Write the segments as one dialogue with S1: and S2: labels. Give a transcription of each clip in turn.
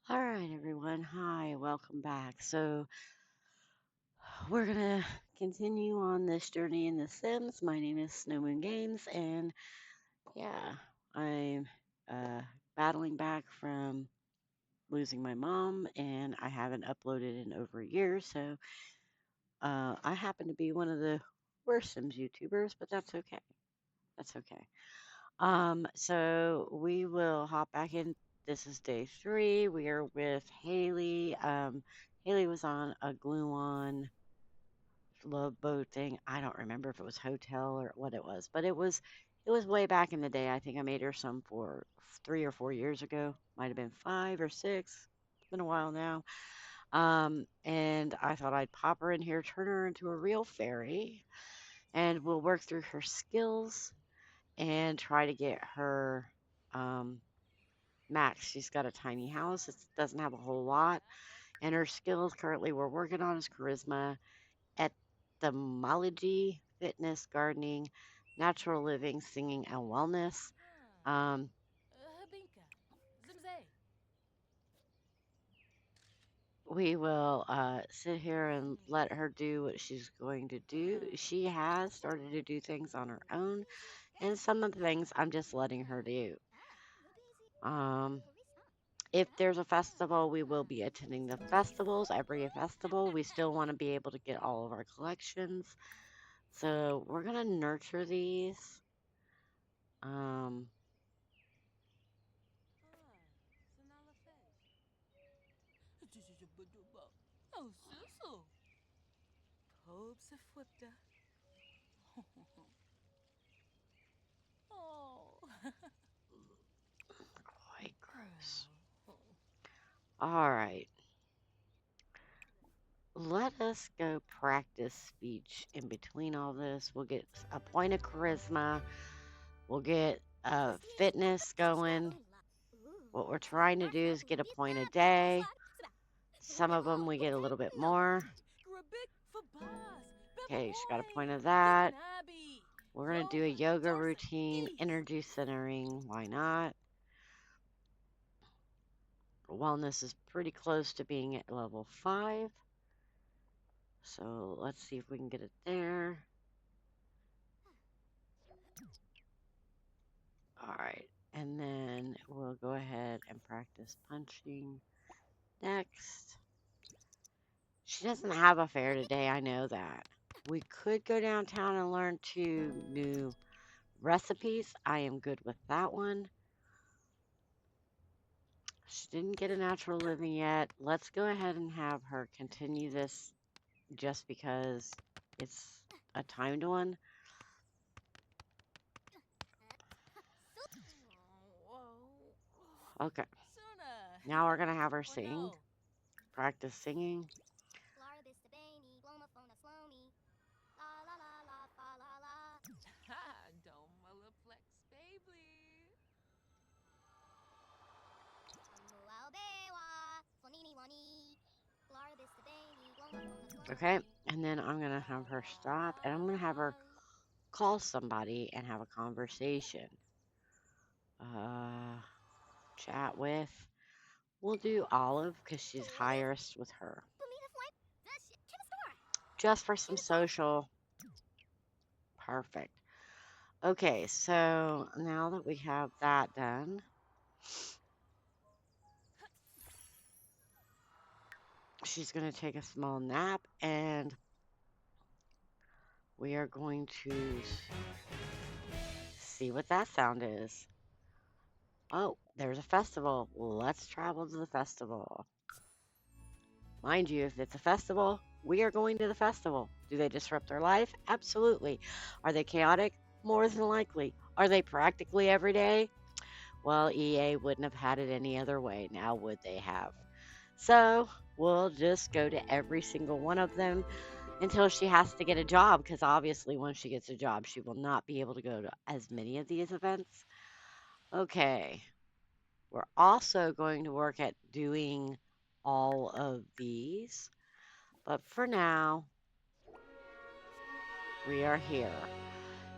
S1: All right, everyone. Hi, welcome back. So, we're going to continue on this journey in The Sims. My name is Snowmoon Games, and yeah, I'm uh, battling back from losing my mom, and I haven't uploaded in over a year. So, I happen to be one of the worst Sims YouTubers, but that's okay. That's okay. So we will hop back in. This is day 3. We are with Haley. Haley was on a Gluon love boat thing. I don't remember if it was hotel or what it was, but it was way back in the day. I think I made her some for 3 or 4 years ago. Might have been 5 or 6. It's been a while now. And I thought I'd pop her in here, turn her into a real fairy, and we'll work through her skills and try to get her um max. She's got a tiny house. It doesn't have a whole lot. And her skills currently we're working on is charisma, etymology, fitness, gardening, natural living, singing, and wellness. Um,
S2: Habinka. Zimzay.
S1: we will sit here and let her do what she's going to do. She has started to do things on her own, and some of the things I'm just letting her do. Um, if there's a festival, we will be attending the festivals. Every festival, we still want to be able to get all of our collections. So we're gonna nurture these. Um,
S2: Sanala Fez. Oh, Susu. Popes of Whipta. Oh.
S1: quite gross. All right, let us go practice speech in between all this. We'll get a point of charisma. We'll get fitness going. What we're trying to do is get a point a day. Some of them we get a little bit more.
S2: Grabik for boss.
S1: Okay, she got a
S2: Bepahoy.
S1: point of that.
S2: Hikanabi.
S1: We're going to do a
S2: Yoha.
S1: yoga
S2: Torsa.
S1: routine,
S2: East.
S1: energy centering. Why not? Wellness is pretty close to being at level 5. So let's see if we can get it there. All right. And then we'll go ahead and practice punching next. She doesn't have a fair today. I know that. We could go downtown and learn 2 new recipes. I am good with that one. She didn't get a natural living yet. Let's go ahead and have her continue this just because it's a timed one. Okay,
S2: Suna.
S1: now we're going to have her
S2: Oh
S1: sing,
S2: no.
S1: practice singing.
S2: Ha. Don't flex, baby.
S1: Okay, and then I'm going to have her stop and I'm going to have her call somebody and have a conversation. Uh, chat with. We'll do Olive because she's highest with her. Just for some social. Perfect. Okay, so now that we have that done, she's going to take a small nap and we are going to see what that sound is. Oh, there's a festival. Let's travel to the festival. Mind you, if it's a festival, we are going to the festival. Do they disrupt our life? Absolutely. Are they chaotic? More than likely. Are they practically every day? Well, EA wouldn't have had it any other way, now would they have? So we'll just go to every single one of them until she has to get a job, because obviously, once she gets a job, she will not be able to go to as many of these events. Okay, we're also going to work at doing all of these, but for now, we are here.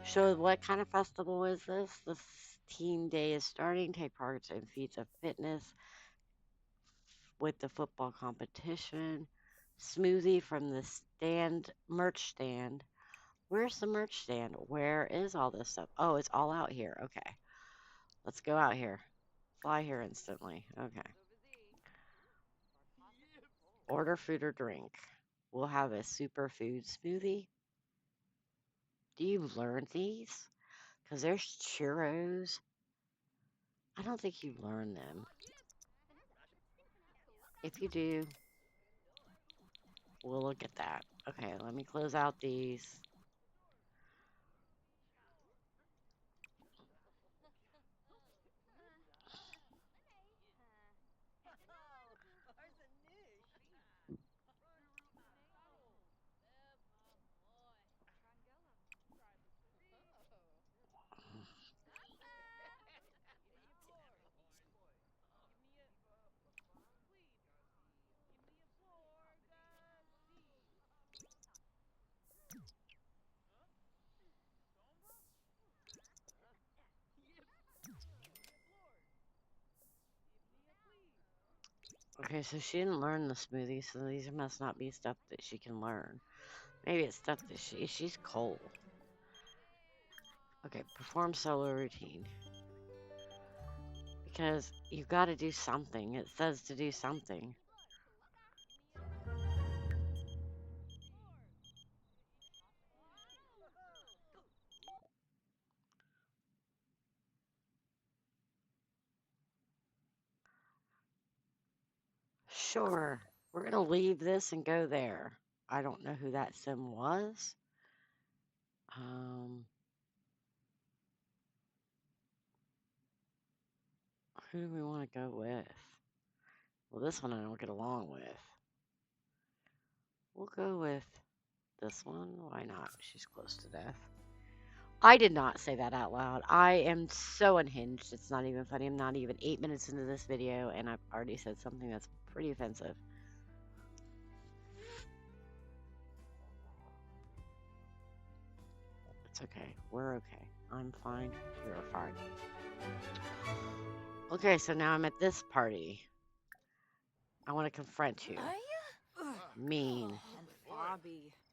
S1: So, what kind of festival is this? This team day is starting. Take part in feats of fitness, with the football competition. Smoothie from the merch stand. Where's the merch stand? Where is all this stuff? Oh, it's all out here. Okay. Let's go out here. Fly here instantly. Okay. Order food or drink. We'll have a superfood smoothie. Do you learn these? Because there's churros. I don't think you learn them. If you do, we'll look at that. Okay, let me close out these. Okay, so she didn't learn the smoothie, so these must not be stuff that she can learn. Maybe it's stuff that she's cold. Okay, perform solo routine. Because you got to do something. It says to do something. Sure, we're going to leave this and go there. I don't know who that sim was. Who do we want to go with? Well, this one I don't get along with. We'll go with this one. Why not? She's close to death. I did not say that out loud. I am so unhinged. It's not even funny. I'm not even 8 minutes into this video, and I've already said something that's pretty offensive. It's okay. We're okay. I'm fine. You're fine. Okay, so now I'm at this party. I want to confront you. Mean.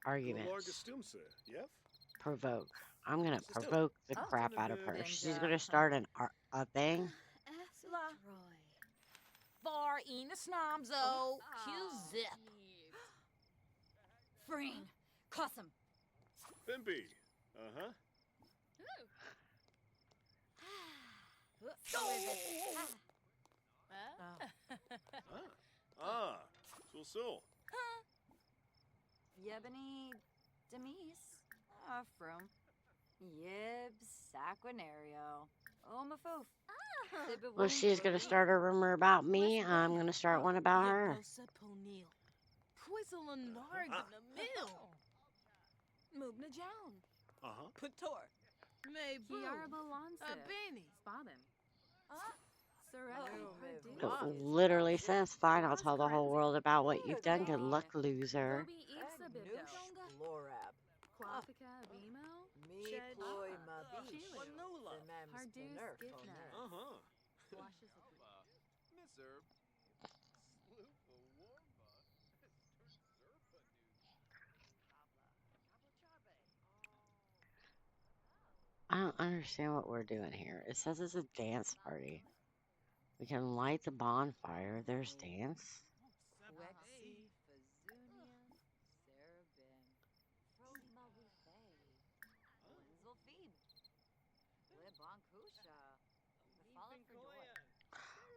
S1: Arguments. Provoke. I'm going to provoke the crap out of her. She's going to start a thing.
S2: Far in the snobzo. Q-zip. Freen. Custom.
S3: Pimpy. Uh-huh. So.
S4: Yebony Demise. From Yib Saquinario. Omafoof.
S1: Well, she's going to start a rumor about me. I'm going to start one about her.
S2: Pator.
S1: It literally says, fine, I'll tell the whole world about what you've done. Good luck, loser. I don't understand what we're doing here. It says it's a dance party. We can light the bonfire. There's dance.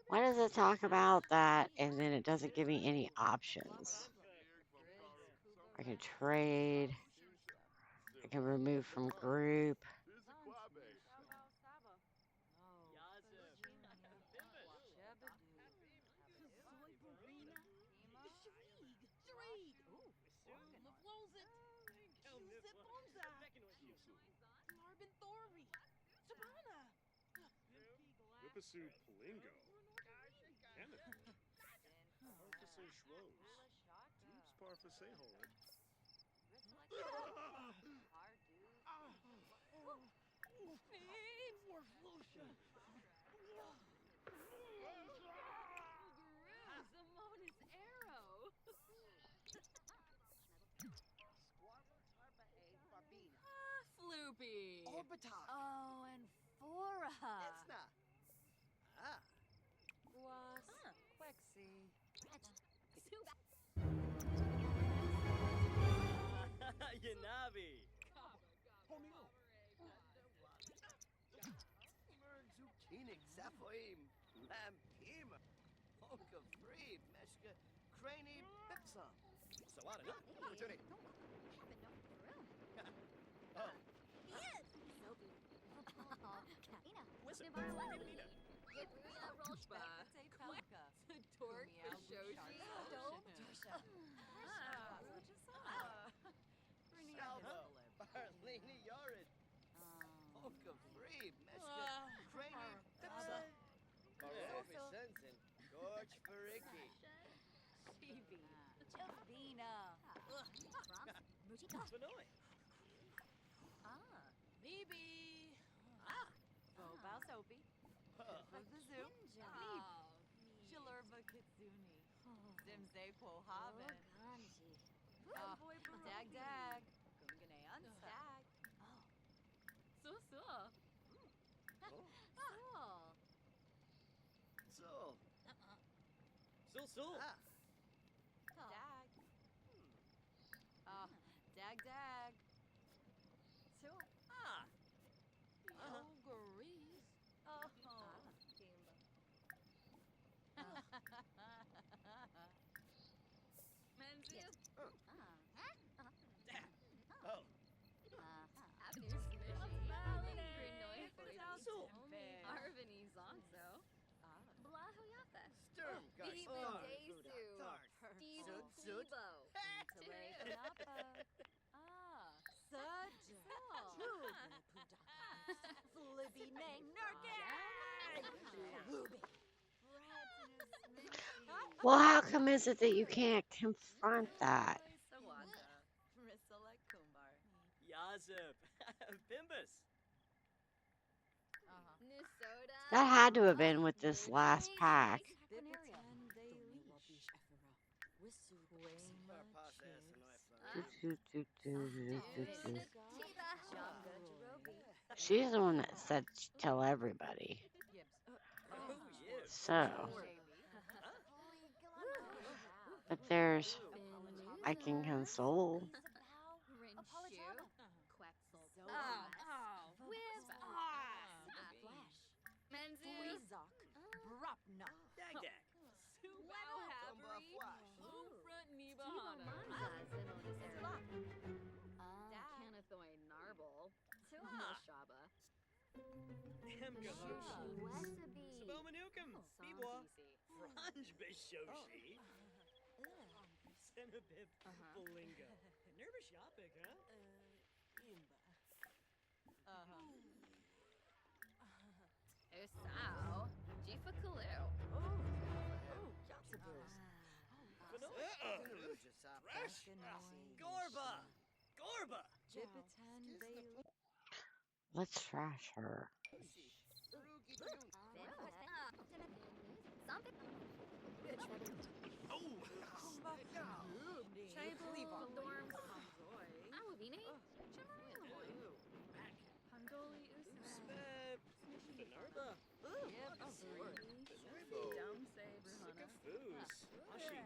S1: Why does it talk about that and then it doesn't give me any options? I can trade. I can remove from group.
S3: Whippasu Plingo. Canada. Parfasay Schwoes. Deeps Parfasay Holland.
S5: Gorbatok.
S4: Oh, and Fora.
S5: Etsna. Ah.
S4: Was Quexy.
S6: Yanabi.
S5: Homio. Merzukinig Zafoim. Lampim. Honka free. Meshka. Crane. Pipsum.
S6: Sawada.
S5: Opportunity.
S6: Whistle.
S4: Torque
S5: Salvo. Arlene Yared. Honka free. Meshka. Crane. Pipsum. Barofi Sensen. Gorge Fariki.
S4: Bina.
S6: Vanoi.
S2: Maybe.
S4: Bobal Soapy. For the zoo. Shilurba Kitsuni. Zimze Quohaven. Dag Dag. Gunganayan Stag.
S2: So.
S5: So.
S6: Sul.
S5: Ah.
S4: Dag. Dag Dag. So.
S6: Ah.
S2: Grease. Menzies.
S5: Oh.
S2: Avenue Smishy.
S6: Sul.
S2: Arvini Zonzo.
S5: Sturm. Guys. Zut.
S4: Flippy Nang
S1: Well, how come is it that you can't confront that?
S6: Yazip. Bimbus.
S1: That had to have been with this last pack. She's the one that said tell everybody.
S6: Oh, yeah.
S1: So, but there's, I can console.
S2: Menzies.
S6: Dag Dag.
S2: Wow Havery. Front Nibahana.
S4: Canathoy Narble. Shaba.
S6: Hemgahoshi. Sabomanukum. Bibwa. Franj Bishoshi. Senabib. Bolingo. Nervous Yapik, huh?
S2: Usao. Jifa Kalu.
S6: Gorba.
S1: Let's trash her.
S6: Speb. Benarba. Foos. Ashi.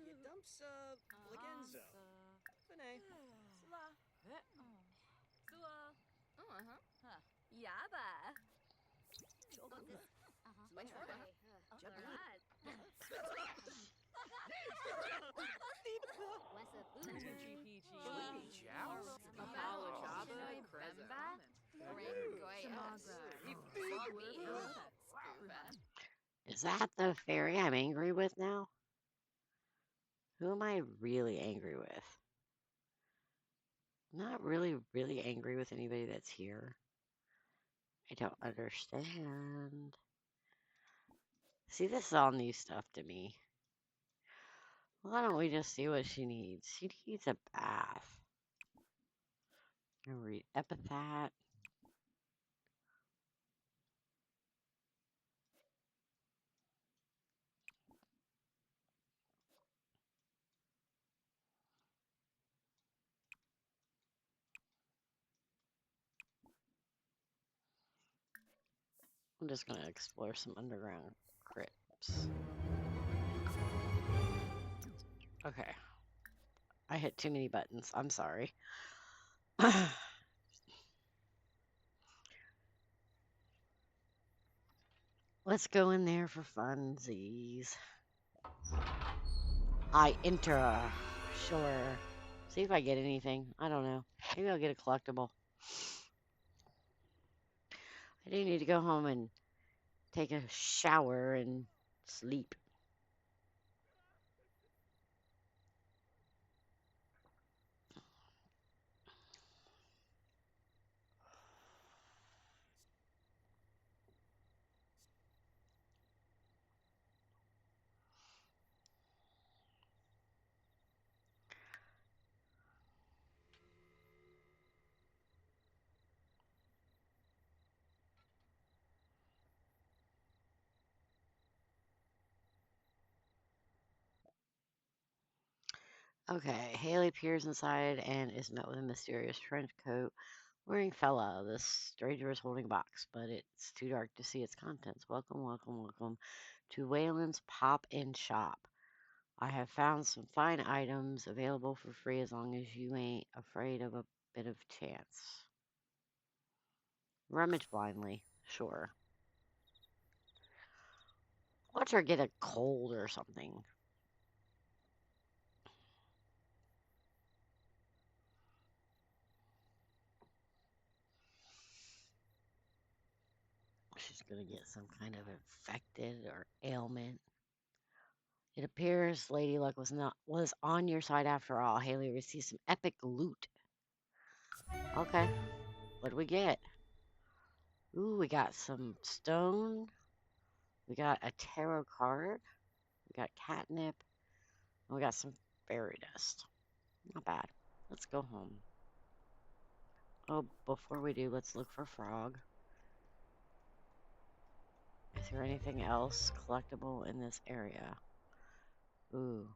S6: Yadumsa. Lagenzo. Fene.
S4: Yaba.
S1: Is that the fairy I'm angry with now? Who am I really angry with? I'm not really angry with anybody that's here. I don't understand. See, this is all new stuff to me. Why don't we just see what she needs? She needs a bath. And read epithet. I'm just gonna explore some underground crypts. Okay. I hit too many buttons. I'm sorry. Let's go in there for funsies. I enter. Sure. See if I get anything. I don't know. Maybe I'll get a collectible. I do need to go home and take a shower and sleep. Okay, Haley peers inside and is met with a mysterious trench coat wearing fella. The stranger is holding a box, but it's too dark to see its contents. Welcome, welcome, welcome to Wayland's Pop-In Shop. I have found some fine items available for free as long as you ain't afraid of a bit of chance. Rummage blindly, sure. Watch her get a cold or something. She's gonna get some kind of infected or ailment. It appears Lady Luck was on your side after all. Haley received some epic loot. Okay, what do we get? Ooh, we got some stone. We got a tarot card. We got catnip. And we got some fairy dust. Not bad. Let's go home. Oh, before we do, let's look for Frog. Is there anything else collectible in this area? Ooh,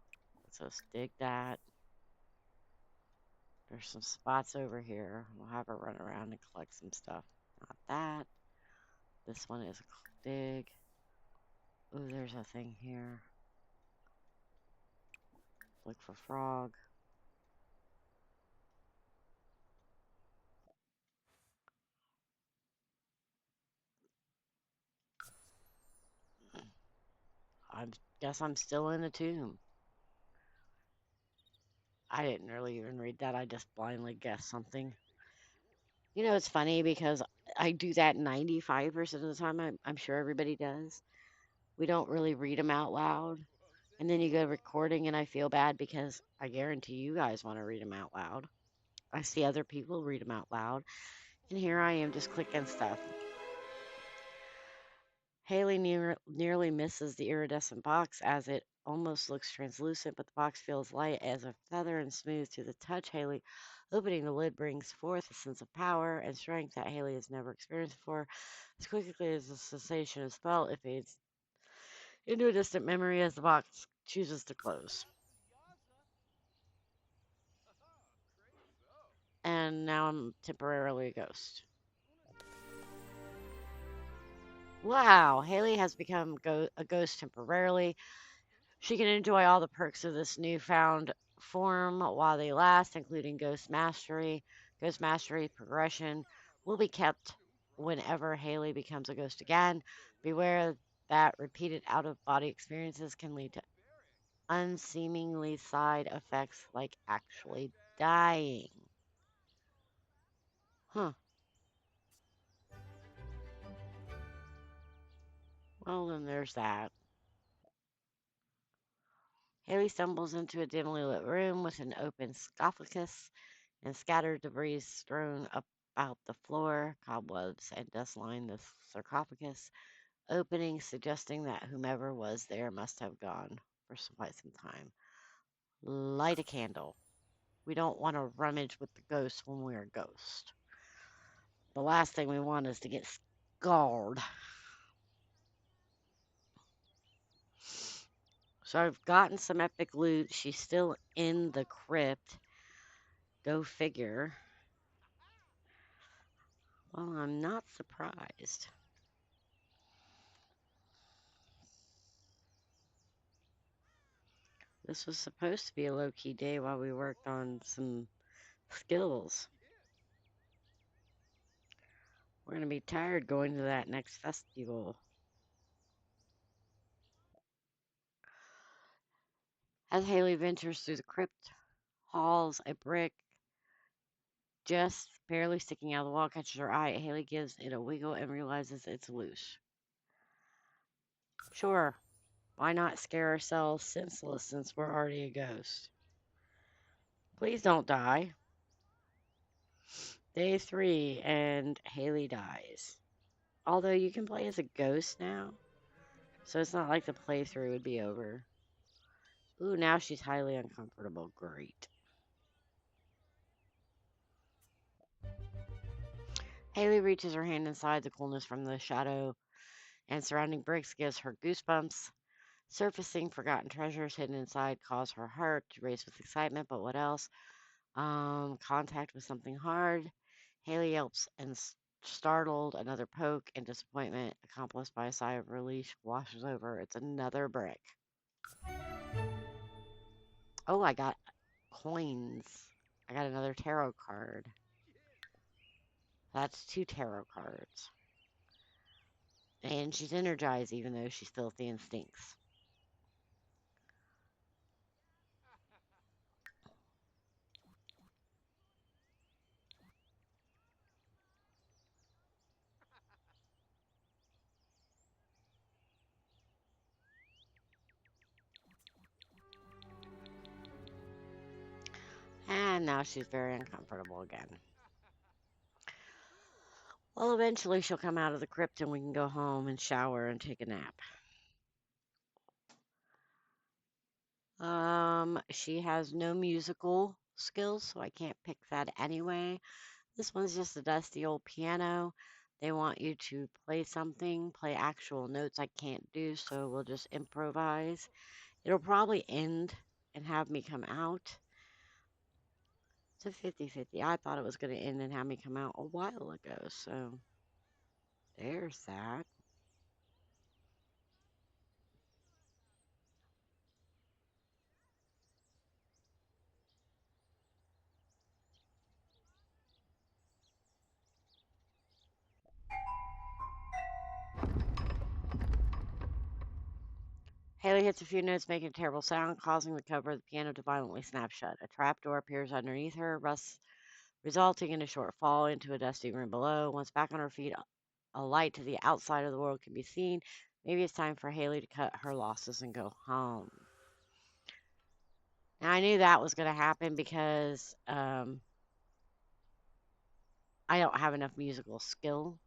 S1: let's just dig that. There's some spots over here. We'll have her run around and collect some stuff. Not that. This one is big. Ooh, there's a thing here. Look for Frog. I guess I'm still in a tomb. I didn't really even read that. I just blindly guessed something. You know, it's funny because I do that 95% of the time. I'm sure everybody does. We don't really read them out loud. And then you go recording, and I feel bad because I guarantee you guys want to read them out loud. I see other people read them out loud. And here I am just clicking stuff. Haley nearly misses the iridescent box as it almost looks translucent, but the box feels light as a feather and smooth to the touch. Haley opening the lid brings forth a sense of power and strength that Haley has never experienced before. As quickly as the sensation is felt, it fades into a distant memory as the box chooses to close. And now I'm temporarily a ghost. Wow, Haley has become a ghost temporarily. She can enjoy all the perks of this newfound form while they last, including Ghost Mastery. Ghost Mastery progression will be kept whenever Haley becomes a ghost again. Beware that repeated out of body experiences can lead to unseemingly side effects like actually dying. Huh. Well, then there's that. Haley stumbles into a dimly lit room with an open sarcophagus and scattered debris strewn about the floor. Cobwebs and dust line the sarcophagus opening, suggesting that whomever was there must have gone for quite some time. Light a candle. We don't want to rummage with the ghosts when we're a ghost. The last thing we want is to get scarred. So I've gotten some epic loot. She's still in the crypt. Go figure. Well, I'm not surprised. This was supposed to be a low-key day while we worked on some skills. We're gonna be tired going to that next festival. As Haley ventures through the crypt halls, a brick just barely sticking out of the wall catches her eye. Haley gives it a wiggle and realizes it's loose. Sure, why not scare ourselves senseless since we're already a ghost? Please don't die. Day 3, and Haley dies. Although you can play as a ghost now, so it's not like the playthrough would be over. Ooh, now she's highly uncomfortable. Great. Haley reaches her hand inside. The coolness from the shadow and surrounding bricks gives her goosebumps. Surfacing forgotten treasures hidden inside cause her heart to race with excitement, but what else? Contact with something hard. Haley yelps and startled, another poke and disappointment, accomplished by a sigh of relief, washes over. It's another brick. Oh, I got coins. I got another tarot card. That's 2 tarot cards. And she's energized even though she's filthy and stinks. And now she's very uncomfortable again. Well, eventually she'll come out of the crypt and we can go home and shower and take a nap. She has no musical skills, so I can't pick that anyway. This one's just a dusty old piano. They want you to play something, play actual notes I can't do, so we'll just improvise. It'll probably end and have me come out. It's a 50-50. I thought it was going to end and have me come out a while ago, so there's that. Haley hits a few notes, making a terrible sound, causing the cover of the piano to violently snap shut. A trapdoor appears underneath her, resulting in a short fall into a dusty room below. Once back on her feet, a light to the outside of the world can be seen. Maybe it's time for Haley to cut her losses and go home. Now, I knew that was going to happen because I don't have enough musical skill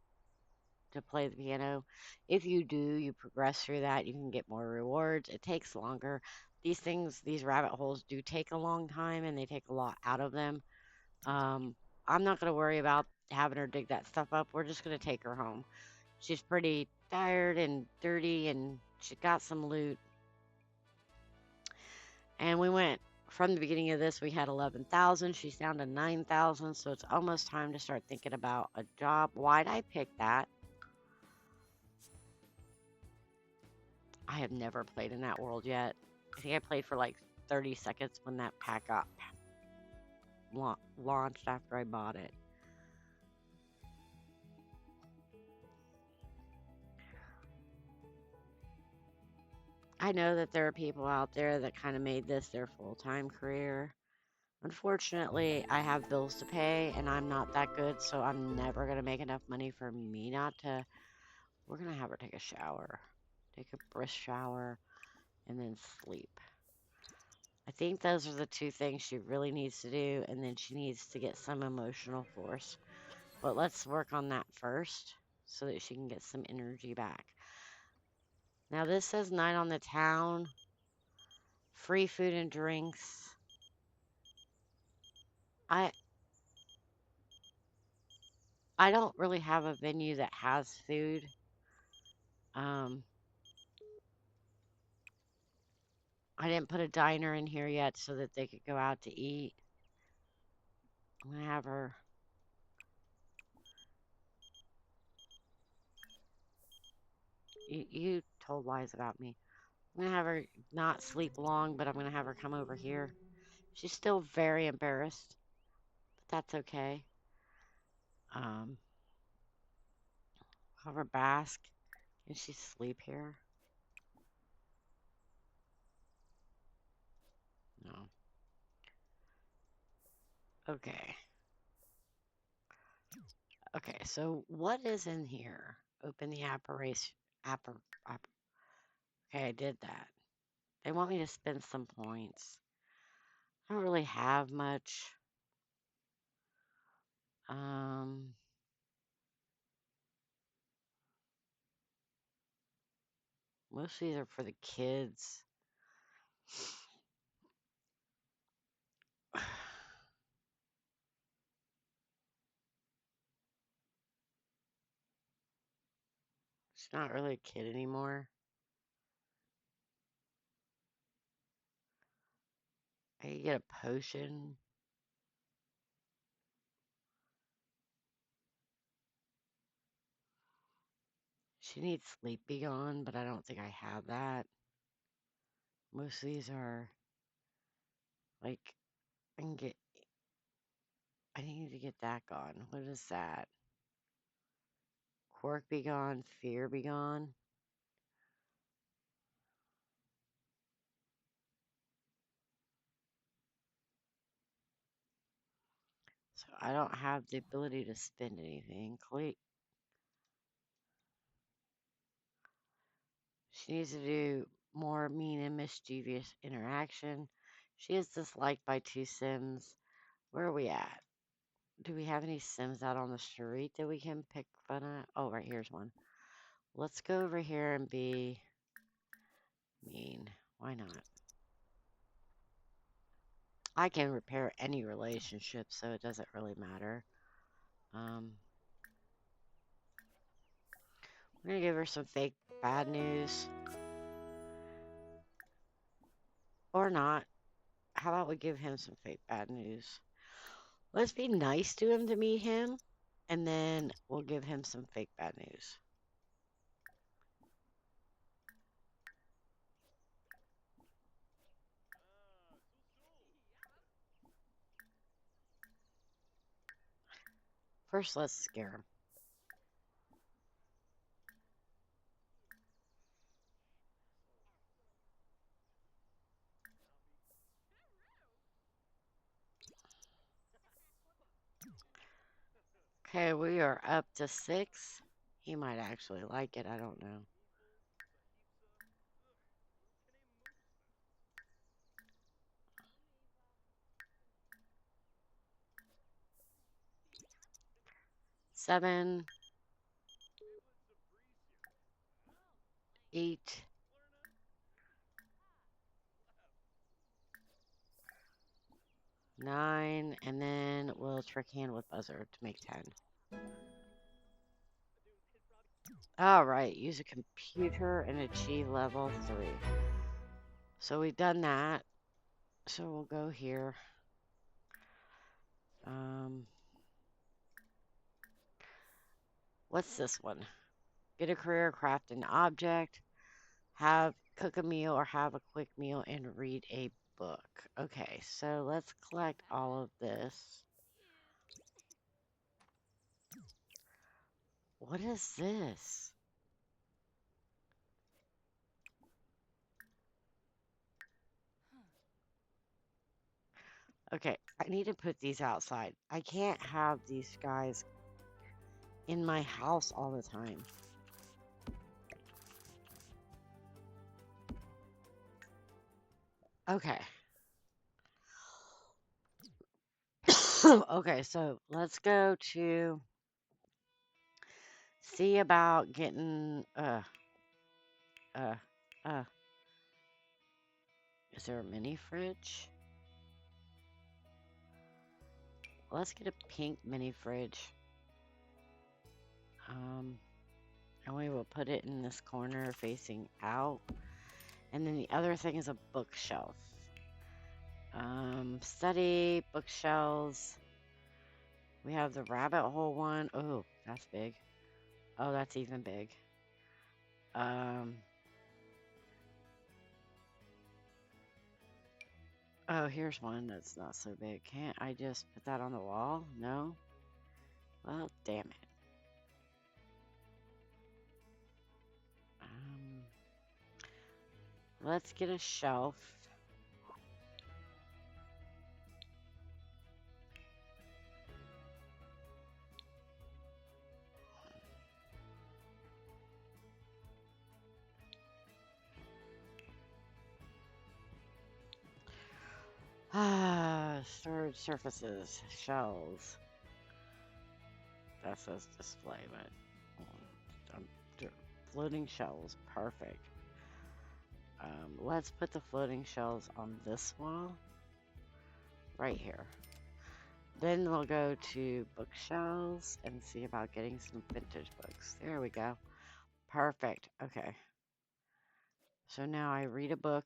S1: to play the piano. If you do, you progress through that. You can get more rewards. It takes longer. These things, these rabbit holes do take a long time and they take a lot out of them. I'm not going to worry about having her dig that stuff up. We're just going to take her home. She's pretty tired and dirty and she got some loot. And we went from the beginning of this, we had 11,000. She's down to 9,000. So it's almost time to start thinking about a job. Why'd I pick that? I have never played in that world yet. I think I played for like 30 seconds when that pack got launched after I bought it. I know that there are people out there that kind of made this their full-time career. Unfortunately, I have bills to pay and I'm not that good, so I'm never going to make enough money for me not to. We're going to have her take a shower, take a brisk shower, and then sleep. I think those are the 2 things she really needs to do, and then she needs to get some emotional force. But let's work on that first so that she can get some energy back. Now this says night on the town, free food and drinks. I don't really have a venue that has food. I didn't put a diner in here yet so that they could go out to eat. I'm gonna have her. You told lies about me. I'm gonna have her not sleep long, but I'm gonna have her come over here. She's still very embarrassed, but that's okay. Have her bask. Can she sleep here? No. Okay. Okay, so what is in here? Open the apparatus. Okay, I did that. They want me to spend some points. I don't really have much. Um, Most of these are for the kids. She's not really a kid anymore. I could get a potion. She needs Sleep Be Gone, but I don't think I have that. Most of these are like I can get. I need to get that gone. What is that? Quirk Be Gone, Fear Be Gone. So I don't have the ability to spend anything. She needs to do more mean and mischievous interaction. She is disliked by 2 Sims. Where are we at? Do we have any Sims out on the street that we can pick fun at? Oh, right here's one. Let's go over here and be mean. Why not? I can repair any relationship, so it doesn't really matter. We're gonna give her some fake bad news. Or not. How about we give him some fake bad news? Let's be nice to him to meet him, and then we'll give him some fake bad news. First, let's scare him. Okay, we are up to 6. He might actually like it. I don't know. Seven, 8, 9, and then we'll trick hand with buzzer to make 10. All right, use a computer and achieve level 3. So we've done that. So we'll go here. What's this one? Get a career, craft an object, cook a meal or have a quick meal, and read a book. Okay, so let's collect all of this. What is this? Okay, I need to put these outside. I can't have these guys in my house all the time. Okay. Okay, so let's go to see about getting is there a mini fridge? Let's get a pink mini fridge. And we will put it in this corner facing out. And then the other thing is a bookshelf. Study, bookshelves. We have the rabbit hole one. Oh, that's big. Oh, that's even big. Oh, here's one that's not so big. Can't I just put that on the wall? No? Well, damn it. Let's get a shelf. Storage surfaces, shelves. That says display, but floating shelves, perfect. Let's put the floating shelves on this wall, right here. Then we'll go to bookshelves and see about getting some vintage books. There we go. Perfect. Okay. So now I read a book.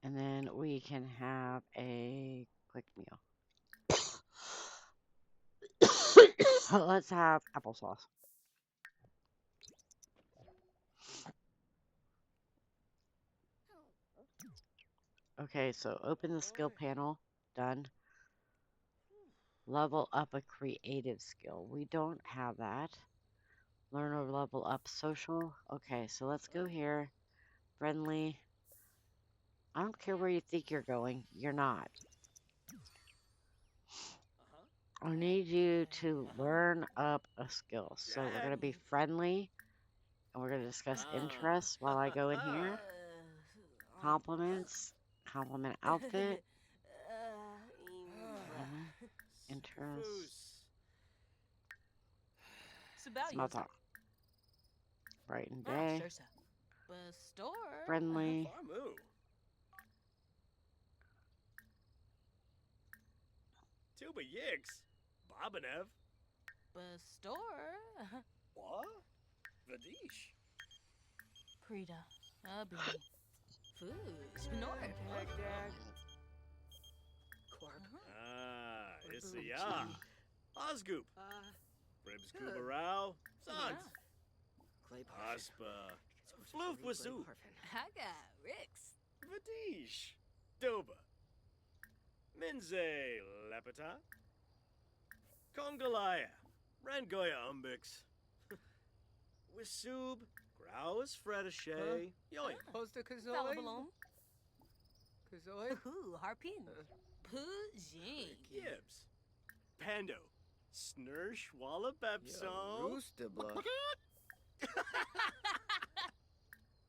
S1: And then we can have a quick meal. Let's have applesauce. Okay, so open the skill panel. Done. Level up a creative skill. We don't have that. Learn or level up social. Okay, so let's go here. Friendly. I don't care where you think you're going. You're not. I need you to learn up a skill. So we're going to be friendly. And we're going to discuss interests while I go in here. Compliments. Compliment outfit. Interests. Small talk. Bright and day. Friendly.
S6: Farmu. Tuba Yix. Bobinev. What? Vadish.
S2: Prida. Abi. Foos. North.
S6: Corp. Isaya. Osgoop. Ribs Kubarao. Sons.
S5: Clay
S6: Aspa. Floof Wasu.
S2: Haga. Rix.
S6: Vadish. Doba. Minze Lepeta. Kongalaya. Rangoya Umbix. Wisub. Graus Fredashay. Yoink.
S5: Posta Kazoy.
S2: Falabalom.
S5: Kazoy.
S2: Pooh. Harpin. Pooh. Jing.
S6: Gibbs. Pando. Snursh Walla Bepso.
S5: Roostabla.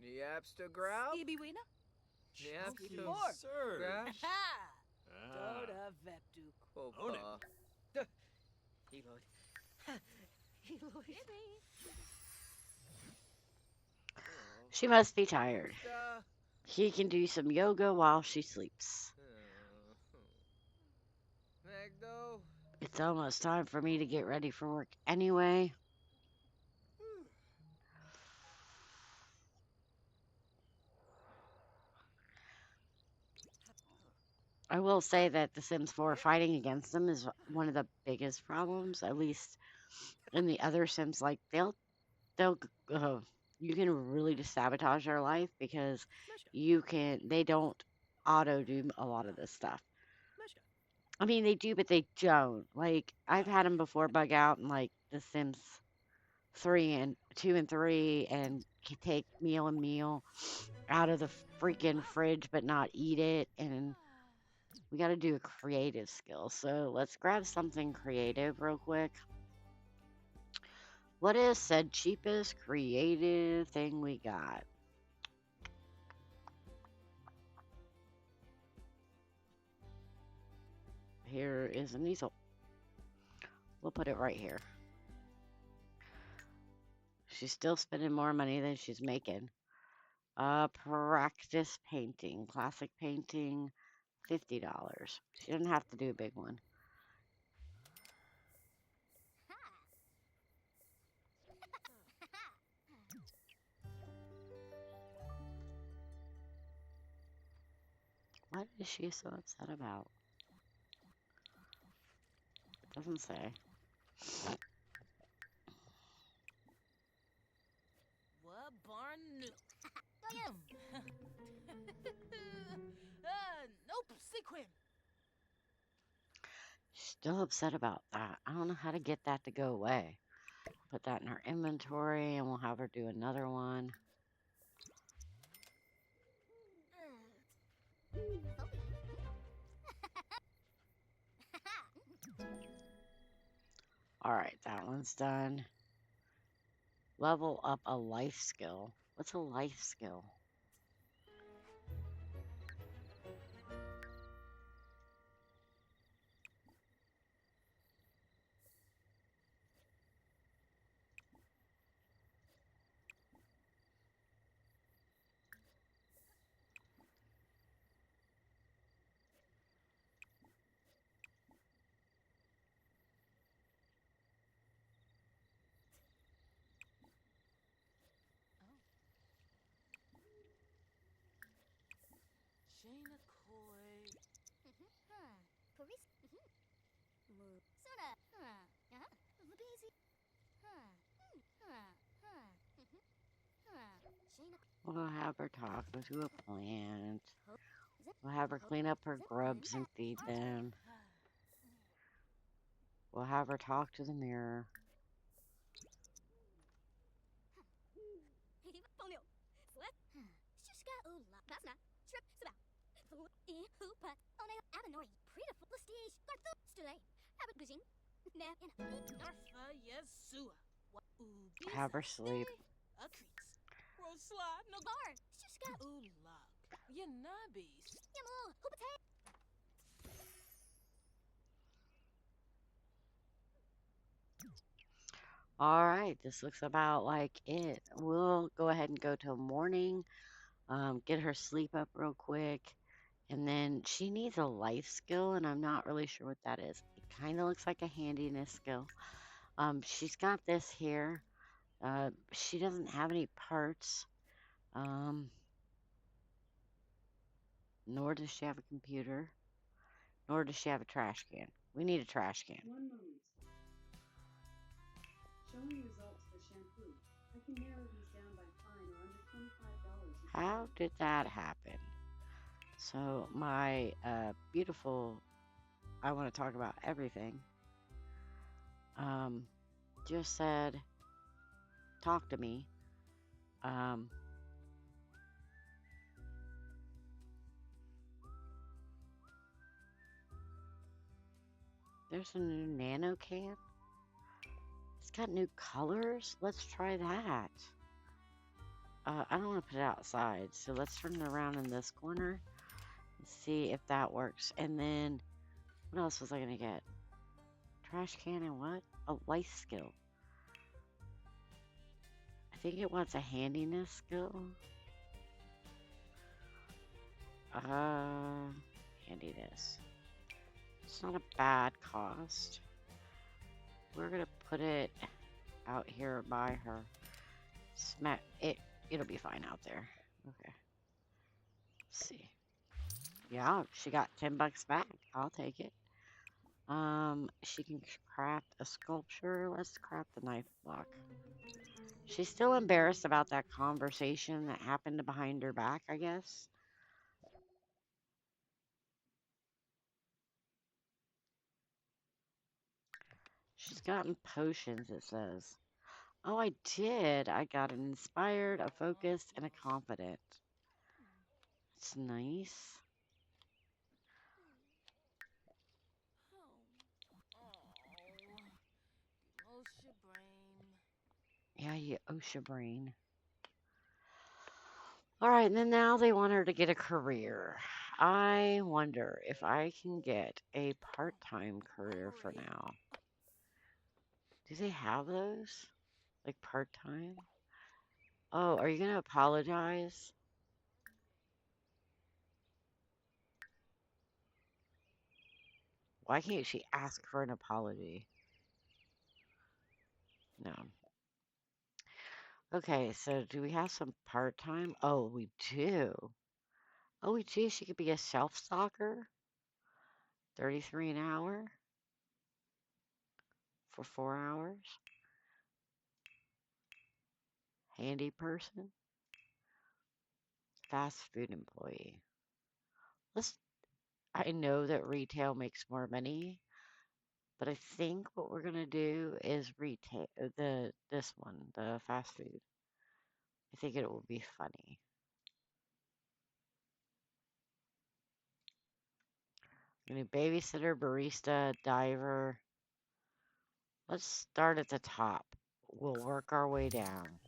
S5: Niapsta Growl.
S2: Ibiwina.
S5: Niapsta
S6: Sir.
S5: Grash.
S2: Ha.
S6: Ah.
S5: Veptu.
S6: Own it.
S5: Kopa. Eloy. Eloy.
S1: She must be tired.
S5: Da.
S1: He can do some yoga while she sleeps.
S5: Magdo.
S1: It's almost time for me to get ready for work anyway. I will say that The Sims 4 fighting against them is one of the biggest problems, at least in the other Sims. Like, they'll, you can really just sabotage their life because they don't auto do a lot of this stuff. I mean, they do, but they don't. Like, I've had them before bug out in, like, The Sims 2 and 3 and take meal out of the freaking fridge but not eat it. And we got to do a creative skill. So let's grab something creative real quick. What is said cheapest creative thing we got? Here is an easel. We'll put it right here. She's still spending more money than she's making. Practice painting. Classic painting, $50. She doesn't have to do a big one. What is she so upset about? Doesn't say. still upset about that. I don't know how to get that to go away. Put that in our inventory and we'll have her do another one. Alright, that one's done. Level up a life skill. What's a life skill?
S2: Shayna Coy.
S1: We'll have her talk to a plant. We'll have her clean up her grubs and feed them. We'll have her talk to the mirror.
S2: Narfa Yesua.
S1: Have her sleep.
S2: Akris. Rosla Nagar. Ulak. Yanabis.
S1: Alright, this looks about like it. We'll go ahead and go till morning. Get her sleep up real quick. And then she needs a life skill, and I'm not really sure what that is. It kind of looks like a handiness skill. She's got this here. She doesn't have any parts. Nor does she have a computer. Nor does she have a trash can. We need a trash can.
S7: One moment. Showing results for shampoo. I can narrow these down by fine or under $25.
S1: How did that happen? So my beautiful, I want to talk about everything, just said, talk to me. There's a new nano can. It's got new colors. Let's try that. I don't want to put it outside, so let's turn it around in this corner and see if that works. And then, what else was I going to get? Trash can and what? A life skill. I think it wants a handiness skill. Handiness. It's not a bad cost. We're gonna put it out here by her. Smack it. It'll be fine out there. Okay. Let's see. Yeah, she got $10 back. I'll take it. She can craft a sculpture. Let's craft the knife block. She's still embarrassed about that conversation that happened behind her back, I guess. She's gotten potions, it says. Oh, I did. I got an inspired, a focused, and a confident. It's nice.
S2: Osha brain.
S1: Yeah, you OSHA brain. Alright, and then now they want her to get a career. I wonder if I can get a part-time career for now. Do they have those? Like part-time? Oh, are you gonna apologize? Why can't she ask for an apology? No. Okay, so do we have some part-time? Oh, we do. Oh, we do. She could be a self-stalker. 33 an hour for 4 hours. Handy person. Fast food employee. I know that retail makes more money, But I think what we're gonna do is retake this one, the fast food. I think it will be funny. Gonna babysitter, barista, diver. Let's start at the top. We'll work our way down.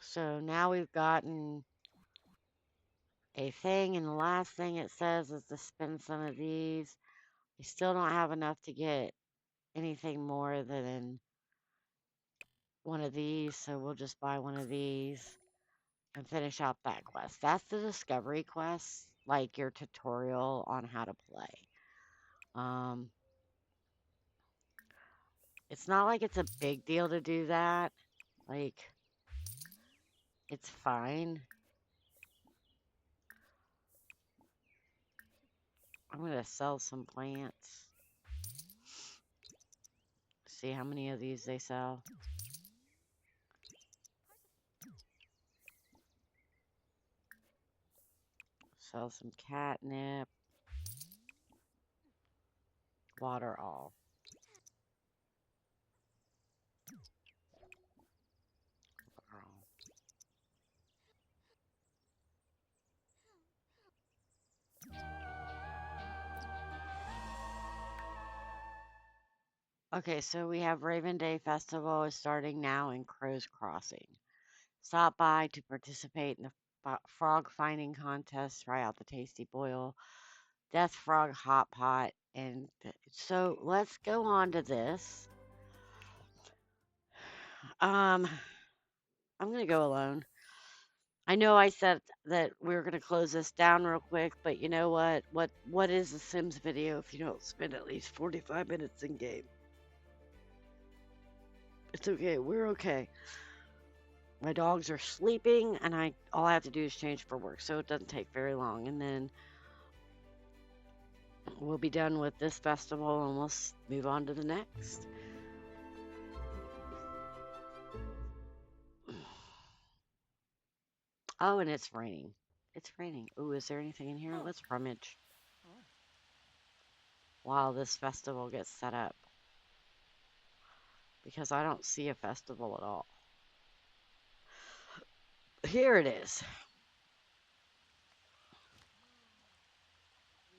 S1: So now we've gotten a thing, and the last thing it says is to spend some of these. I still don't have enough to get anything more than one of these, so we'll just buy one of these and finish out that quest. That's the discovery quest, like your tutorial on how to play. It's not like it's a big deal to do that. Like, it's fine. I'm gonna sell some plants. See how many of these they sell. Sell some catnip. Water all. Water all. Okay, so we have Raven Day Festival is starting now in Crow's Crossing. Stop by to participate in the frog finding contest, try out the Tasty Boil, Death Frog Hot Pot, and so let's go on to this. I'm gonna go alone. I know I said that we were gonna close this down real quick, but you know what? What is a Sims video if you don't spend at least 45 minutes in game? It's okay. We're okay. My dogs are sleeping, and all I have to do is change for work, so it doesn't take very long. And then we'll be done with this festival, and we'll move on to the next. Oh, and it's raining. It's raining. Ooh, is there anything in here? Let's rummage while this festival gets set up, because I don't see a festival at all. Here it is.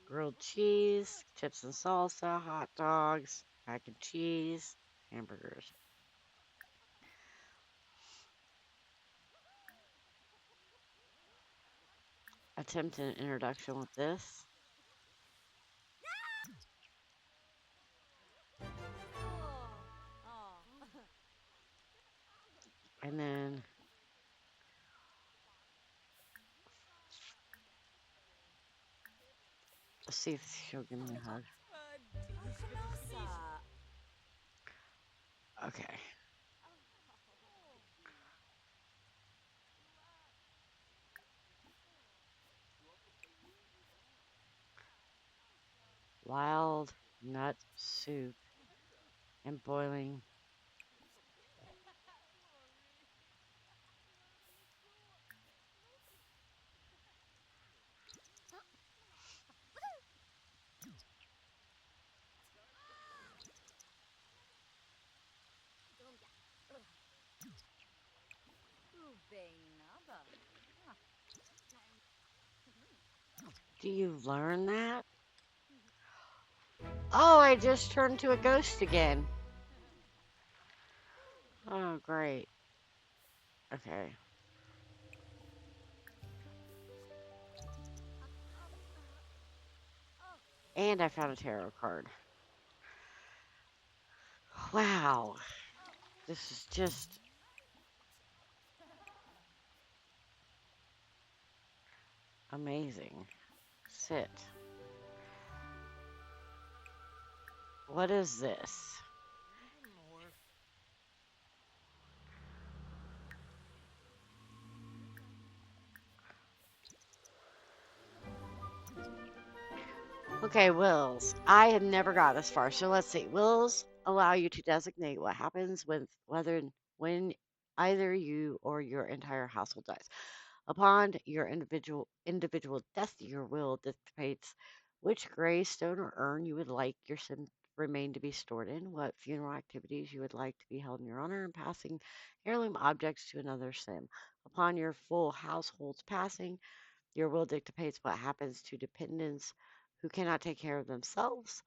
S1: Grilled cheese, chips and salsa, hot dogs, mac and cheese, hamburgers. Attempt an introduction with this. And then let's see if she'll give me a hug. Okay. Wild nut soup and boiling. Do you learn that? Oh, I just turned to a ghost again. Oh, great. Okay. And I found a tarot card. Wow. This is just amazing. Sit. What is this? Okay, wills. I have never got this far, so let's see. Wills allow you to designate what happens when either you or your entire household dies. Upon your individual death, your will dictates which gravestone or urn you would like your sim remain to be stored in, what funeral activities you would like to be held in your honor, and passing heirloom objects to another sim. Upon your full household's passing, your will dictates what happens to dependents who cannot take care of themselves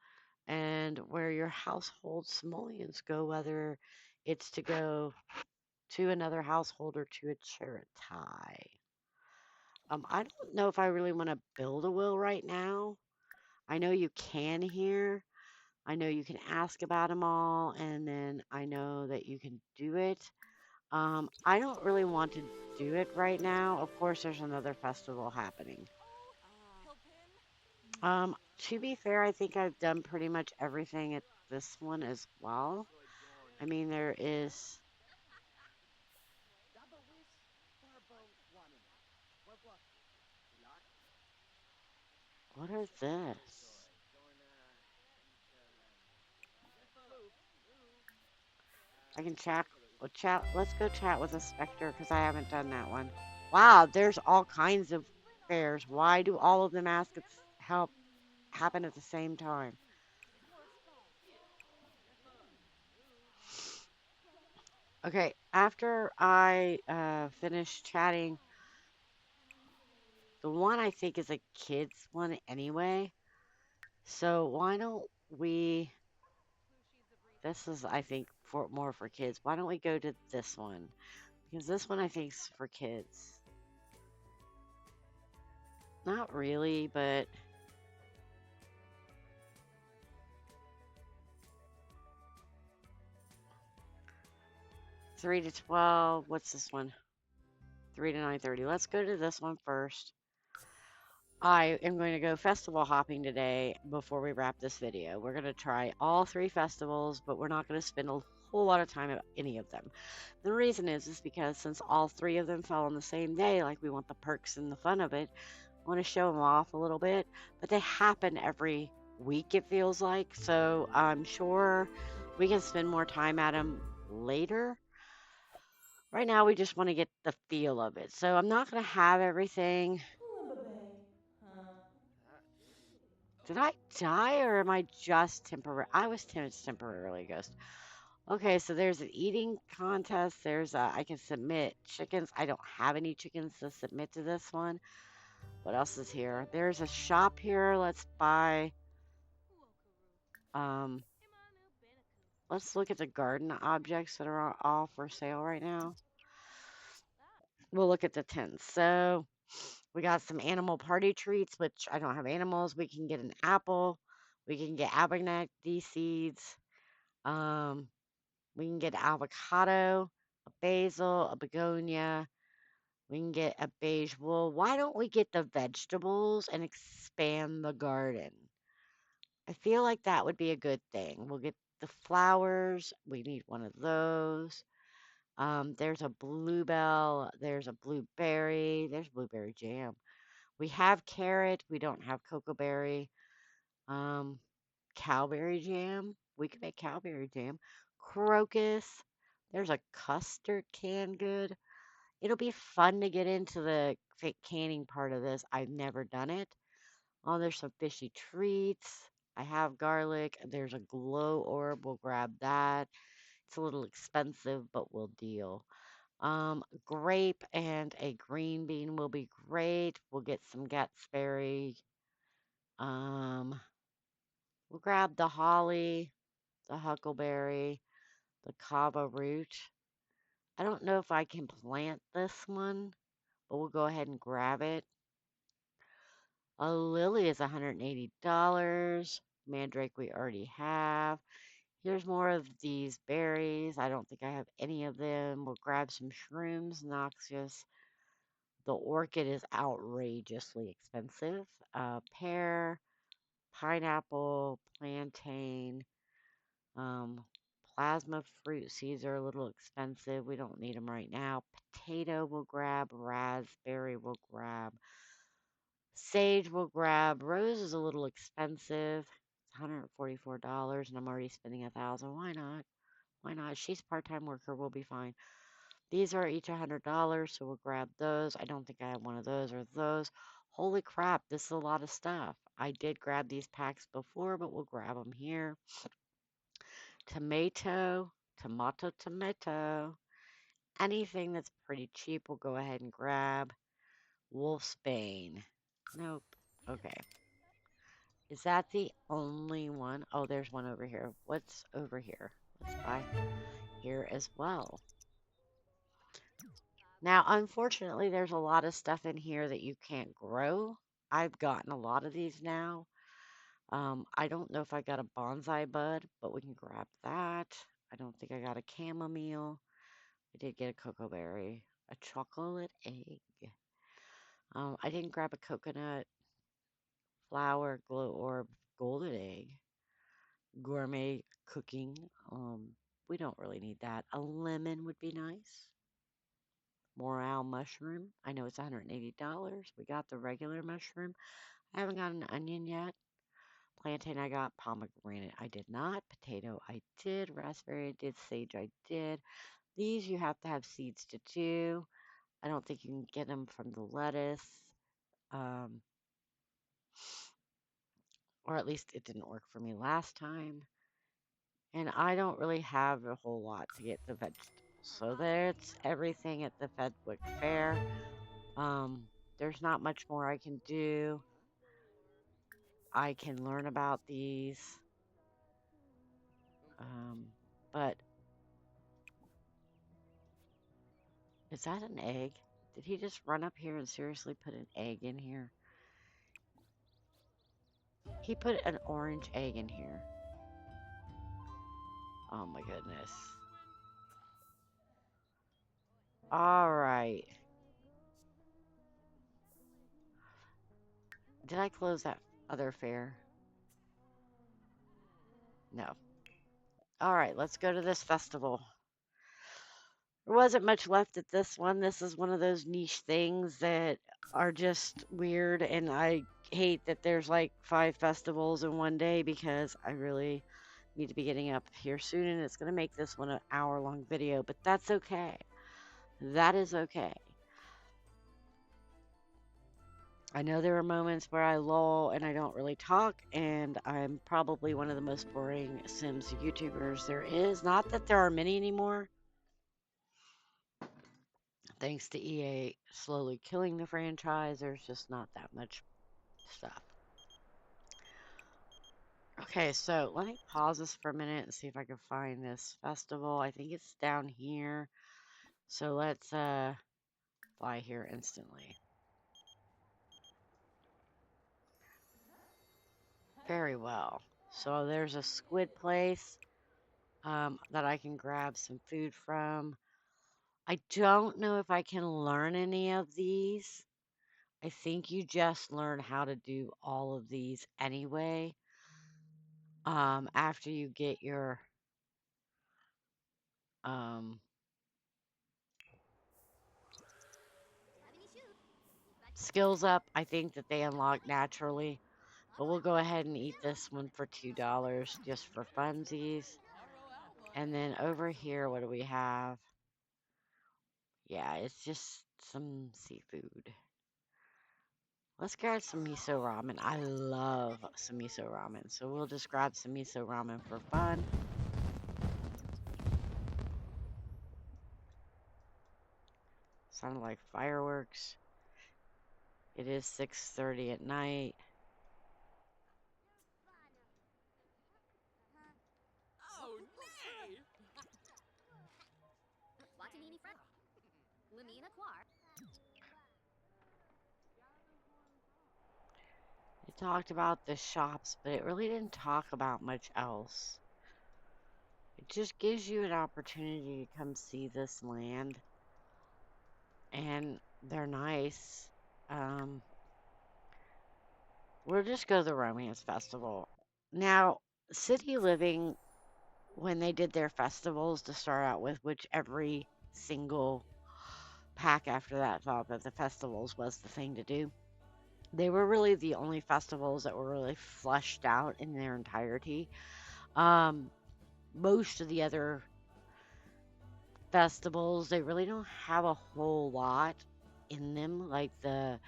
S1: and where your household simoleons go, whether it's to go to another household or to a charity. I don't know if I really want to build a will right now. I know you can here. I know you can ask about them all, and then I know that you can do it. I don't really want to do it right now. Of course, there's another festival happening. To be fair, I think I've done pretty much everything at this one as well. I mean, there is. What is this? I can chat. Well, chat. Let's go chat with a specter because I haven't done that one. Wow, there's all kinds of fairs. Why do all of them ask if help happen at the same time? Okay, after I finish chatting, the one I think is a kids one anyway. So why don't we? This is, I think, for more for kids. Why don't we go to this one? Because this one I think is for kids. Not really, but 3 to 12. What's this one? 3 to 9:30. Let's go to this one first. I am going to go festival hopping today before we wrap this video. We're going to try all 3 festivals, but we're not going to spend a whole lot of time at any of them. The reason is because since all 3 of them fell on the same day, like we want the perks and the fun of it, I want to show them off a little bit, but they happen every week, it feels like. So I'm sure we can spend more time at them later. Right now, we just want to get the feel of it. So I'm not going to have everything. Did I die or am I just temporary? I was temporarily ghost. Okay, so there's an eating contest. There's I can submit chickens. I don't have any chickens to submit to this one. What else is here? There's a shop here. Let's buy. Let's look at the garden objects that are all for sale right now. We'll look at the tents. So we got some animal party treats, which I don't have animals. We can get an apple. We can get abernathy seeds. We can get avocado, a basil, a begonia. We can get a beige wool. Why don't we get the vegetables and expand the garden? I feel like that would be a good thing. We'll get the flowers. We need one of those. There's a bluebell. There's a blueberry. There's blueberry jam. We have carrot. We don't have cocoa berry. Cowberry jam. We can make cowberry jam. Crocus. There's a custard canned good. It'll be fun to get into the canning part of this. I've never done it. Oh, there's some fishy treats. I have garlic. There's a glow orb. We'll grab that. It's a little expensive, but we'll deal. Grape and a green bean will be great. We'll get some Gatsberry. We'll grab the holly, the huckleberry, the kava root. I don't know if I can plant this one, but we'll go ahead and grab it. A lily is $180. Mandrake we already have. Here's more of these berries. I don't think I have any of them. We'll grab some shrooms, noxious. The orchid is outrageously expensive. Pear, pineapple, plantain, plasma fruit seeds are a little expensive. We don't need them right now. Potato we'll grab. Raspberry we'll grab. Sage we'll grab. Rose is a little expensive. It's $144 and I'm already spending $1,000. Why not? Why not? She's a part-time worker. We'll be fine. These are each $100, so we'll grab those. I don't think I have one of those or those. Holy crap, this is a lot of stuff. I did grab these packs before, but we'll grab them here. Tomato, tomato, tomato. Anything that's pretty cheap, we'll go ahead and grab. Wolfsbane. Nope. Okay. Is that the only one? Oh, there's one over here. What's over here? Let's buy here as well. Now, unfortunately, there's a lot of stuff in here that you can't grow. I've gotten a lot of these now. I don't know if I got a bonsai bud, but we can grab that. I don't think I got a chamomile. I did get a cocoa berry, a chocolate egg. I didn't grab a coconut, flower, glow orb, golden egg, gourmet cooking. We don't really need that. A lemon would be nice. Morale mushroom. I know it's $180. We got the regular mushroom. I haven't got an onion yet. Plantain I got. Pomegranate I did not. Potato I did. Raspberry I did. Sage I did. These you have to have seeds to do. I don't think you can get them from the lettuce. Or at least it didn't work for me last time. And I don't really have a whole lot to get the vegetables. So that's everything at the Fedwick Fair. There's not much more I can do. I can learn about these. But is that an egg? Did he just run up here and seriously put an egg in here? He put an orange egg in here. Oh my goodness. All right. Did I close that other fair? No. All right, let's go to this festival. There wasn't much left at this one. This is one of those niche things that are just weird, and I hate that there's like 5 festivals in one day because I really need to be getting up here soon, and it's going to make this one an hour-long video, but that's okay. That is okay. I know there are moments where I lull and I don't really talk, and I'm probably one of the most boring Sims YouTubers there is. Not that there are many anymore. Thanks to EA slowly killing the franchise, there's just not that much stuff. Okay, so let me pause this for a minute and see if I can find this festival. I think it's down here. So let's fly here instantly. Very well. So there's a squid place that I can grab some food from. I don't know if I can learn any of these. I think you just learn how to do all of these anyway. After you get your skills up, I think that they unlock naturally. But we'll go ahead and eat this one for $2 just for funsies. And then over here, what do we have? Yeah, it's just some seafood. Let's grab some miso ramen. I love some miso ramen. So we'll just grab some miso ramen for fun. Sounded like fireworks. It is 6:30 at night.
S2: Oh, nay!
S1: It talked about the shops, but it really didn't talk about much else. It just gives you an opportunity to come see this land. And they're nice. We'll just go to the Romance Festival. Now, City Living, when they did their festivals to start out with, which every single pack after that thought that the festivals was the thing to do, they were really the only festivals that were really fleshed out in their entirety. Most of the other festivals, they really don't have a whole lot in them. Like the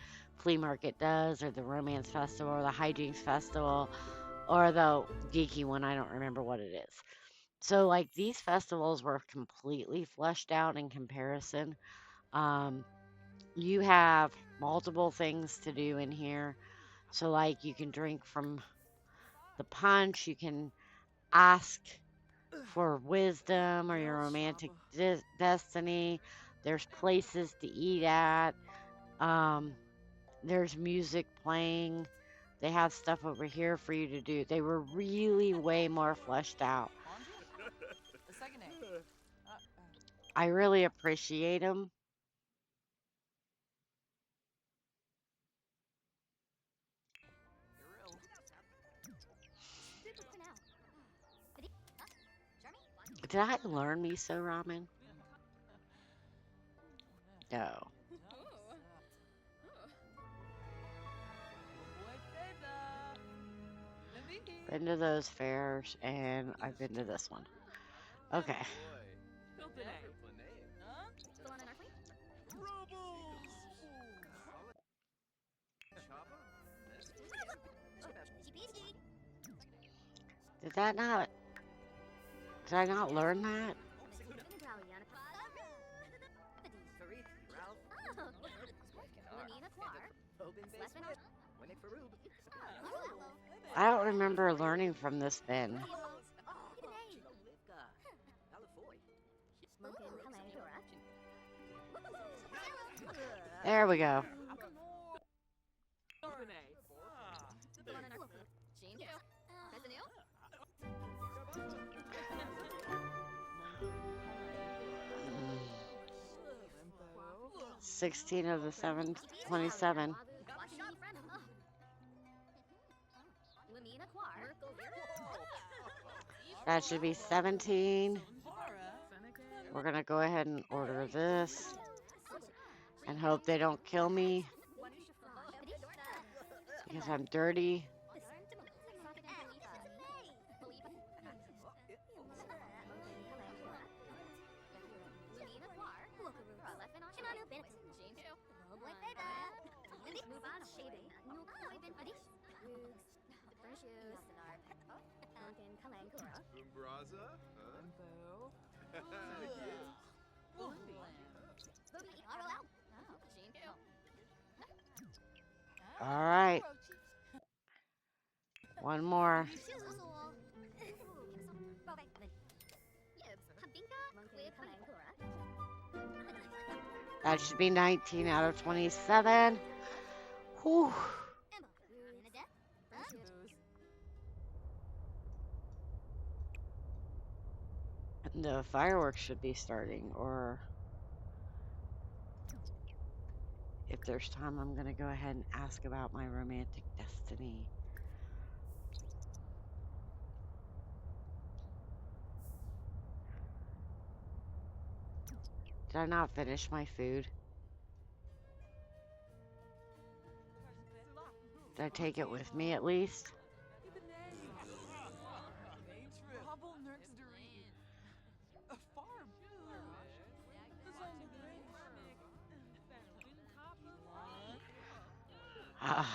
S1: flea market does, or the romance festival, or the hijinks festival, or the geeky one. I don't remember what it is. So, like, these festivals were completely fleshed out in comparison. Um, you have multiple things to do in here. So, like, you can drink from the punch, you can ask for wisdom or your romantic destiny. There's places to eat at. Um, there's music playing. They have stuff over here for you to do. They were really way more fleshed out. I really appreciate them. Did I learn miso ramen? No. Been to those fairs, and I've been to this one. Okay. Did I not learn that? I don't remember learning from this bin. There we go. Mm. 16 of the 27. That should be 17. We're gonna go ahead and order this and hope they don't kill me because I'm dirty. All right. One more. That should be 19 out of 27. Whew. The fireworks should be starting, or if there's time, I'm going to go ahead and ask about my romantic destiny. Did I not finish my food? Did I take it with me at least? Ah.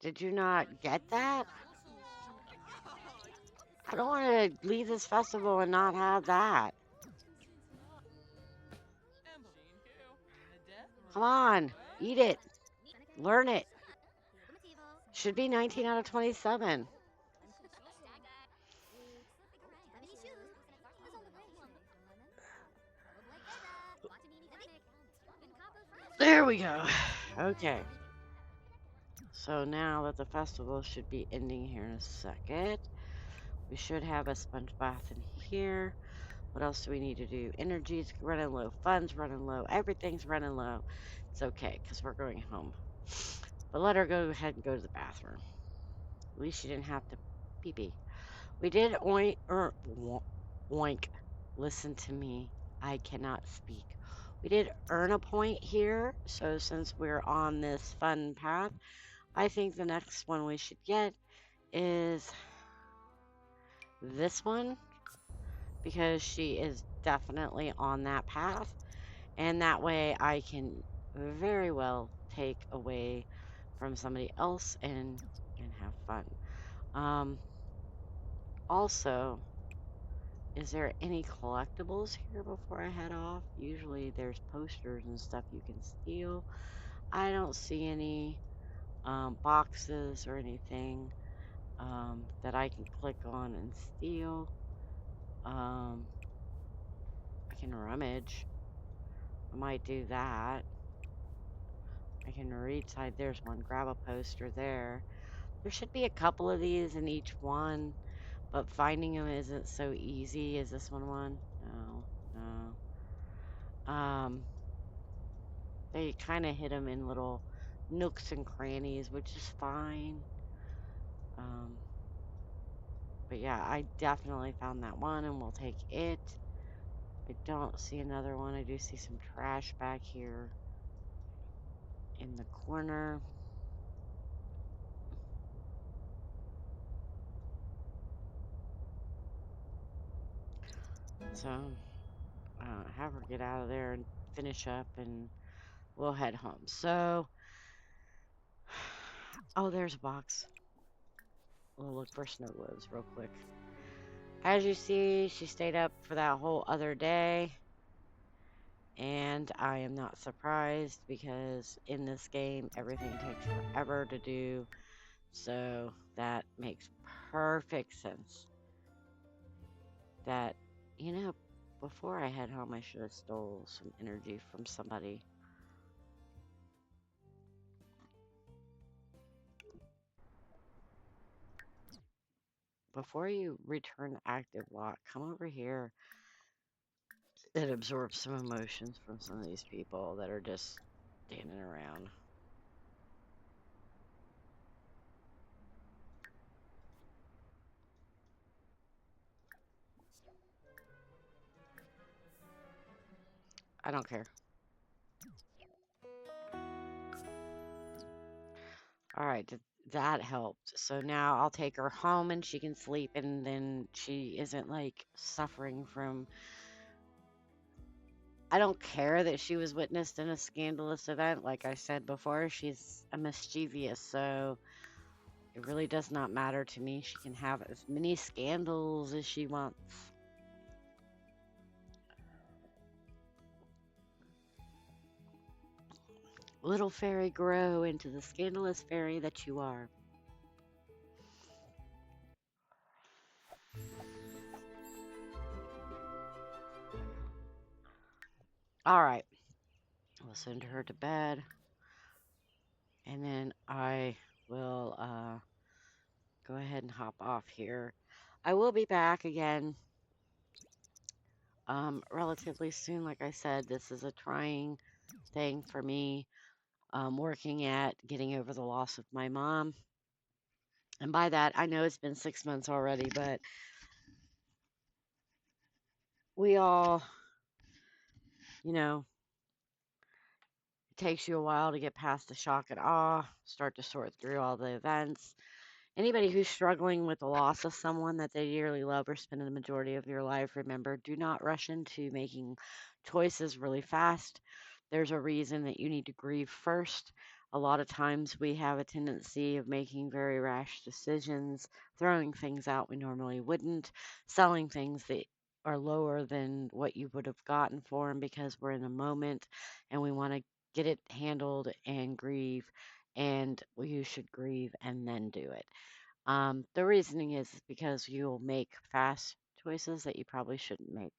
S1: Did you not get that? I don't want to leave this festival and not have that. Come on, eat it. Learn it. Should be 19 out of 27. There we go. Okay. So now that the festival should be ending here in a second, we should have a sponge bath in here. What else do we need to do? Energy's running low, funds running low, everything's running low. It's okay, because we're going home. But let her go ahead and go to the bathroom. At least she didn't have to pee-pee. We did oink, listen to me. I cannot speak. We did earn a point here, so since we're on this fun path, I think the next one we should get is this one because she is definitely on that path, and that way I can very well take away from somebody else and have fun. Also, is there any collectibles here before I head off? Usually there's posters and stuff you can steal. I don't see any boxes or anything that I can click on and steal. I can rummage. I might do that. I can reach side. There's one. Grab a poster there. There should be a couple of these in each one, but finding them isn't so easy. Is this one? No, no. They kind of hit them in little nooks and crannies, which is fine. But yeah, I definitely found that one, and we'll take it. I don't see another one. I do see some trash back here in the corner. So, have her get out of there and finish up, and we'll head home. So, oh, there's a box. We'll look for snow globes real quick. As you see, she stayed up for that whole other day. And I am not surprised because in this game, everything takes forever to do. So that makes perfect sense. That, before I head home, I should have stole some energy from somebody. Before you return the active lock, come over here and absorb some emotions from some of these people that are just standing around. I don't care. All right, that helped. So now I'll take her home and she can sleep, and then she isn't like suffering from. I don't care that she was witnessed in a scandalous event. Like I said before, she's a mischievous, so it really does not matter to me. She can have as many scandals as she wants. Little fairy, grow into the scandalous fairy that you are. All right. We'll send her to bed. And then I will go ahead and hop off here. I will be back again relatively soon. Like I said, this is a trying thing for me, working at getting over the loss of my mom. And by that, I know it's been 6 months already, but we all, it takes you a while to get past the shock and awe, start to sort through all the events. Anybody who's struggling with the loss of someone that they dearly love or spend the majority of your life, remember, do not rush into making choices really fast. There's a reason that you need to grieve first. A lot of times we have a tendency of making very rash decisions, throwing things out we normally wouldn't, selling things that are lower than what you would have gotten for them because we're in a moment and we want to get it handled and grieve, and you should grieve and then do it. The reasoning is because you'll make fast choices that you probably shouldn't make.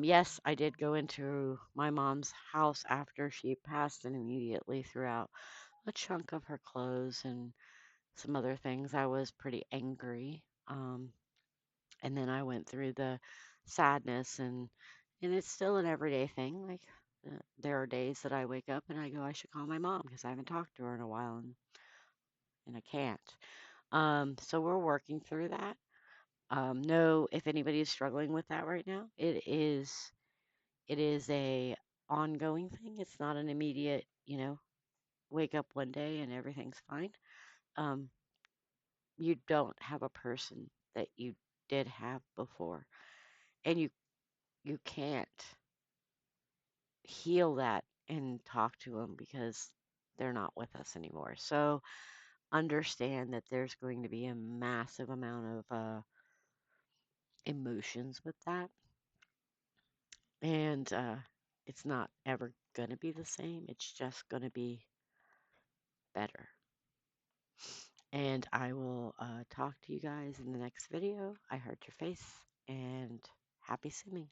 S1: Yes, I did go into my mom's house after she passed and immediately threw out a chunk of her clothes and some other things. I was pretty angry. And then I went through the sadness, and it's still an everyday thing. Like there are days that I wake up and I go, I should call my mom because I haven't talked to her in a while, and I can't. So we're working through that. Know if anybody is struggling with that right now. It is a ongoing thing. It's not an immediate, wake up one day and everything's fine. Um, you don't have a person that you did have before, and you can't heal that and talk to them because they're not with us anymore. So understand that there's going to be a massive amount of emotions with that, and it's not ever going to be the same. It's just going to be better. And I will talk to you guys in the next video. I heard your face, and happy simming.